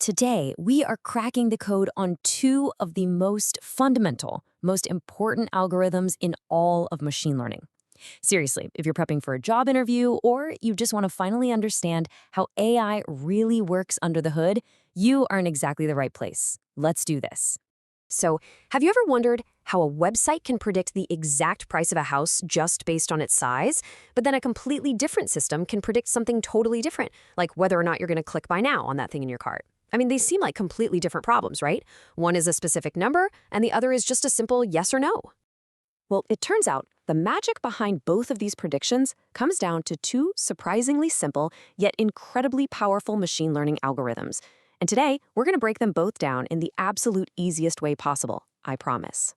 Today, we are cracking the code on two of the most fundamental, most important algorithms in all of machine learning. Seriously, if you're prepping for a job interview or you just want to finally understand how AI really works under the hood, you are in exactly the right place. Let's do this. So, have you ever wondered how a website can predict the exact price of a house just based on its size, but then a completely different system can predict something totally different, like whether or not you're going to click buy now on that thing in your cart? I mean, they seem like completely different problems, right? One is a specific number, and the other is just a simple yes or no. Well, it turns out the magic behind both of these predictions comes down to two surprisingly simple, yet incredibly powerful machine learning algorithms. And today, we're going to break them both down in the absolute easiest way possible, I promise.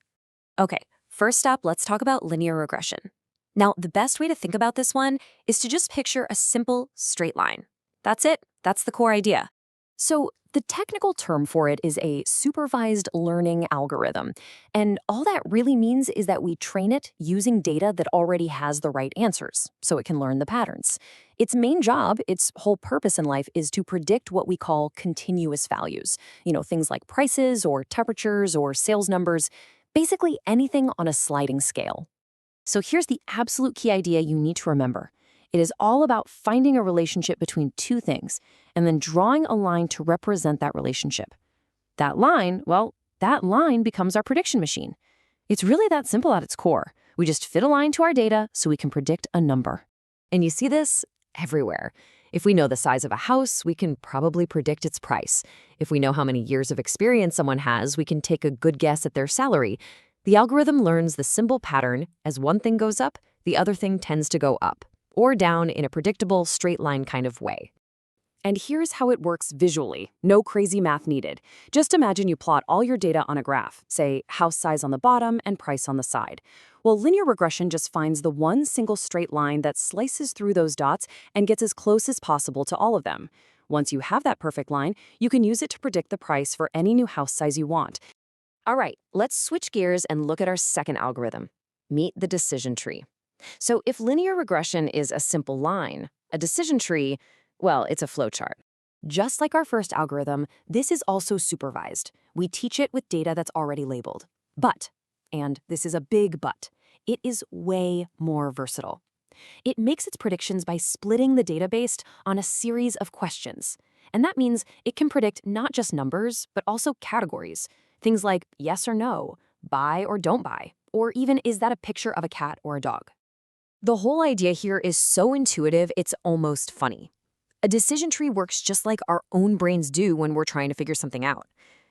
Okay, first up, let's talk about linear regression. Now, the best way to think about this one is to just picture a simple, straight line. That's it. That's the core idea. So the technical term for it is a supervised learning algorithm. And all that really means is that we train it using data that already has the right answers, so it can learn the patterns. Its main job, its whole purpose in life, is to predict what we call continuous values. Things like prices or temperatures or sales numbers, basically anything on a sliding scale. So here's the absolute key idea you need to remember. It is all about finding a relationship between two things and then drawing a line to represent that relationship. That line becomes our prediction machine. It's really that simple at its core. We just fit a line to our data so we can predict a number. And you see this everywhere. If we know the size of a house, we can probably predict its price. If we know how many years of experience someone has, we can take a good guess at their salary. The algorithm learns the simple pattern: as one thing goes up, the other thing tends to go up, or down in a predictable, straight line kind of way. And here's how it works visually. No crazy math needed. Just imagine you plot all your data on a graph, say house size on the bottom and price on the side. Well, linear regression just finds the one single straight line that slices through those dots and gets as close as possible to all of them. Once you have that perfect line, you can use it to predict the price for any new house size you want. All right, let's switch gears and look at our second algorithm. Meet the decision tree. So if linear regression is a simple line, a decision tree, well, it's a flowchart. Just like our first algorithm, this is also supervised. We teach it with data that's already labeled. But, and this is a big but, it is way more versatile. It makes its predictions by splitting the data based on a series of questions. And that means it can predict not just numbers, but also categories. Things like yes or no, buy or don't buy, or even is that a picture of a cat or a dog? The whole idea here is so intuitive, it's almost funny. A decision tree works just like our own brains do when we're trying to figure something out.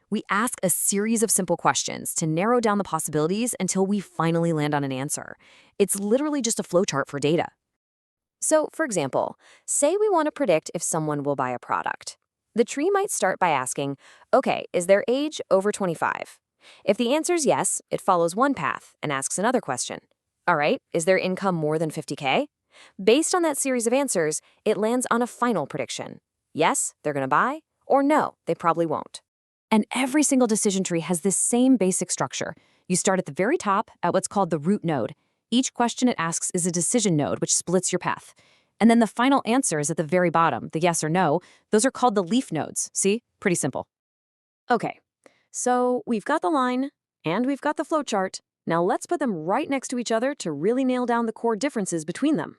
We ask a series of simple questions to narrow down the possibilities until we finally land on an answer. It's literally just a flowchart for data. So, for example, say we want to predict if someone will buy a product. The tree might start by asking, okay, is their age over 25? If the answer is yes, it follows one path and asks another question. All right, is their income more than 50K? Based on that series of answers, it lands on a final prediction. Yes, they're going to buy, or no, they probably won't. And every single decision tree has this same basic structure. You start at the very top at what's called the root node. Each question it asks is a decision node, which splits your path. And then the final answer is at the very bottom, the yes or no. Those are called the leaf nodes. See? Pretty simple. Okay, so we've got the line, and we've got the flowchart. Now let's put them right next to each other to really nail down the core differences between them.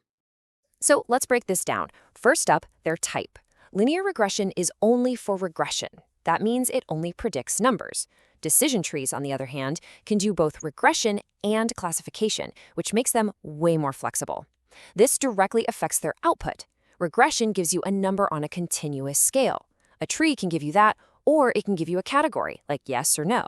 So let's break this down. First up, their type. Linear regression is only for regression. That means it only predicts numbers. Decision trees, on the other hand, can do both regression and classification, which makes them way more flexible. This directly affects their output. Regression gives you a number on a continuous scale. A tree can give you that, or it can give you a category, like yes or no.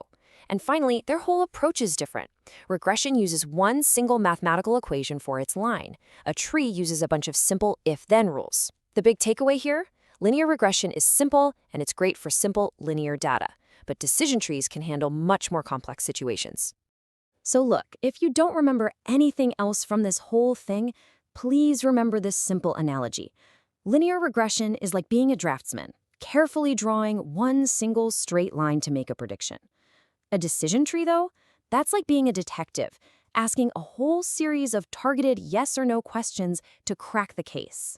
And finally, their whole approach is different. Regression uses one single mathematical equation for its line. A tree uses a bunch of simple if-then rules. The big takeaway here? Linear regression is simple, and it's great for simple linear data. But decision trees can handle much more complex situations. So look, if you don't remember anything else from this whole thing, please remember this simple analogy. Linear regression is like being a draftsman, carefully drawing one single straight line to make a prediction. A decision tree, though, that's like being a detective, asking a whole series of targeted yes or no questions to crack the case.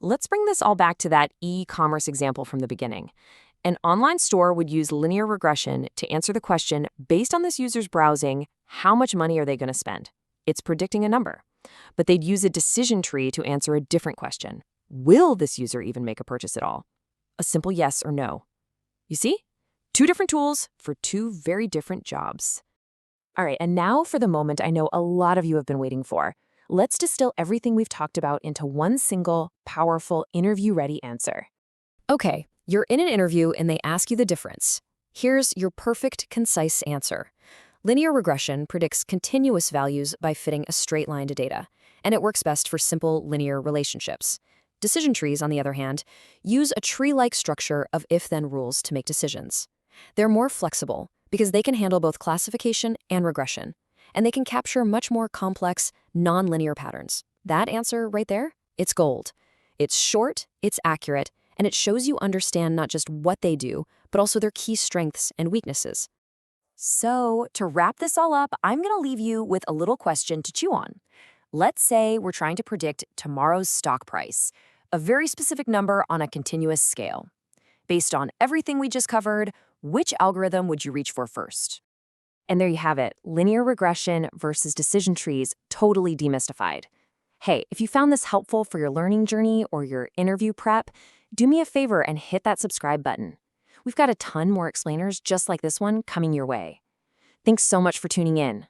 Let's bring this all back to that e-commerce example from the beginning. An online store would use linear regression to answer the question based on this user's browsing, how much money are they going to spend? It's predicting a number. But they'd use a decision tree to answer a different question. Will this user even make a purchase at all? A simple yes or no. You see? Two different tools for two very different jobs. All right, and now for the moment I know a lot of you have been waiting for. Let's distill everything we've talked about into one single, powerful, interview-ready answer. Okay, you're in an interview and they ask you the difference. Here's your perfect, concise answer. Linear regression predicts continuous values by fitting a straight line to data, and it works best for simple linear relationships. Decision trees, on the other hand, use a tree-like structure of if-then rules to make decisions. They're more flexible because they can handle both classification and regression, and they can capture much more complex, non-linear patterns. That answer right there, it's gold. It's short, it's accurate, and it shows you understand not just what they do, but also their key strengths and weaknesses. So, to wrap this all up, I'm going to leave you with a little question to chew on. Let's say we're trying to predict tomorrow's stock price, a very specific number on a continuous scale. Based on everything we just covered, which algorithm would you reach for first? And there you have it, linear regression versus decision trees, totally demystified. Hey, if you found this helpful for your learning journey or your interview prep, do me a favor and hit that subscribe button. We've got a ton more explainers just like this one coming your way. Thanks so much for tuning in.